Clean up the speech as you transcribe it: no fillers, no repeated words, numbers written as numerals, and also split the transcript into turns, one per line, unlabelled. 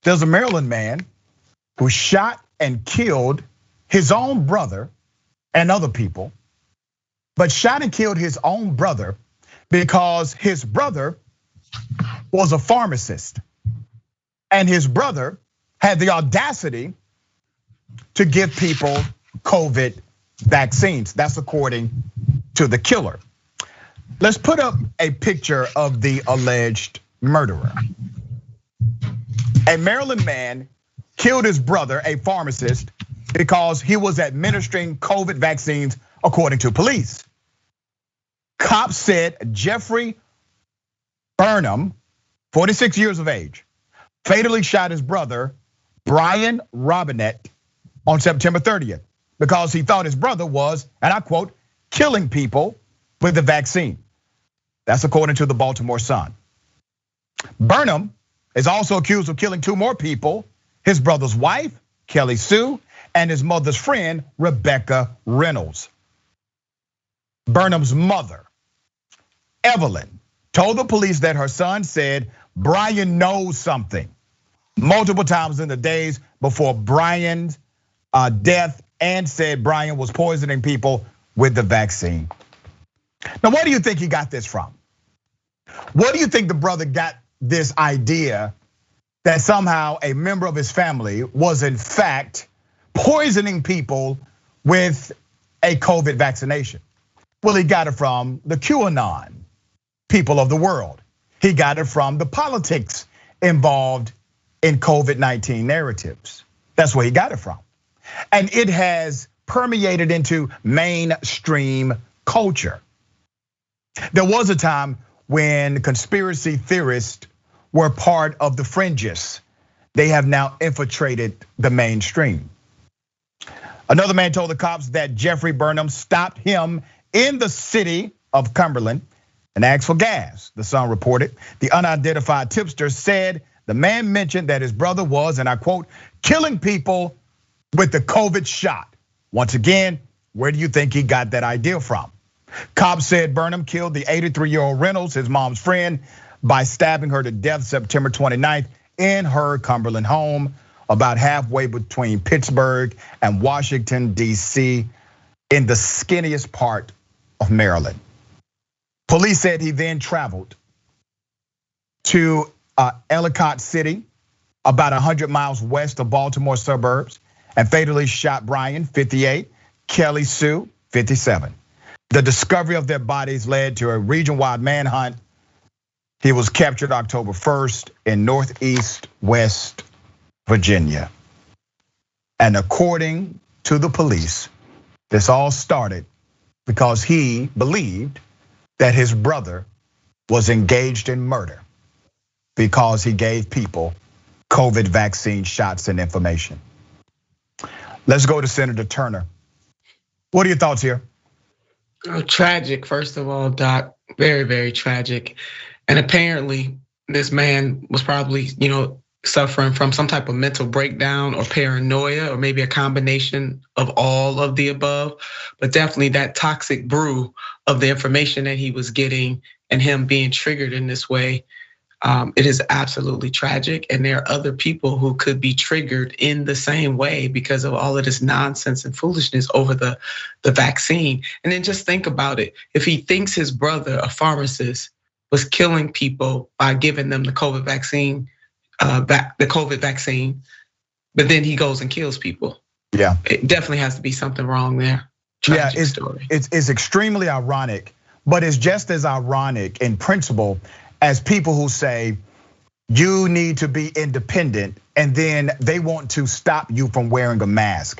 There's a Maryland man who shot and killed his own brother and other people, but shot and killed his own brother because his brother was a pharmacist. And his brother had the audacity to give people COVID vaccines. That's according to the killer. Let's put up a picture of the alleged murderer. A Maryland man killed his brother, a pharmacist, because he was administering COVID vaccines, according to police. Cops said Jeffrey Burnham, 46 years of age, fatally shot his brother, Brian Robinette, on September 30th because he thought his brother was, and I quote, killing people with the vaccine. That's according to the Baltimore Sun. Burnham is also accused of killing two more people, his brother's wife, Kelly Sue, and his mother's friend, Rebecca Reynolds. Burnham's mother, Evelyn, told the police that her son said Brian knows something multiple times in the days before Brian's death, and said Brian was poisoning people with the vaccine. Now, where do you think he got this from? What do you think the brother got this idea that somehow a member of his family was in fact poisoning people with a COVID vaccination? Well, he got it from the QAnon people of the world. He got it from the politics involved in COVID-19 narratives. That's where he got it from. And it has permeated into mainstream culture. There was a time when conspiracy theorists were part of the fringes. They have now infiltrated the mainstream. Another man told the cops that Jeffrey Burnham stopped him in the city of Cumberland and asked for gas, the Sun reported. The unidentified tipster said the man mentioned that his brother was, and I quote, killing people with the COVID shot. Once again, where do you think he got that idea from? Cops said Burnham killed the 83-year-old Reynolds, his mom's friend, by stabbing her to death September 29th in her Cumberland home, about halfway between Pittsburgh and Washington, D.C., in the skinniest part of Maryland. Police said he then traveled to Ellicott City, about 100 miles west of Baltimore suburbs, and fatally shot Brian, 58, Kelly Sue, 57. The discovery of their bodies led to a region-wide manhunt. He was captured October 1st in northeast West Virginia. And according to the police, this all started because he believed that his brother was engaged in murder because he gave people COVID vaccine shots and information. Let's go to Senator Turner. What are your thoughts here?
Tragic, first of all, Doc. Very, very tragic. And apparently, this man was probably, suffering from some type of mental breakdown or paranoia, or maybe a combination of all of the above. But definitely that toxic brew of the information that he was getting and him being triggered in this way. It is absolutely tragic, and there are other people who could be triggered in the same way because of all of this nonsense and foolishness over the vaccine. And then just think about it. If he thinks his brother, a pharmacist, was killing people by giving them the COVID vaccine, but then he goes and kills people.
Yeah,
it definitely has to be something wrong there.
Tragic story. It's extremely ironic, but it's just as ironic in principle as people who say you need to be independent and then they want to stop you from wearing a mask.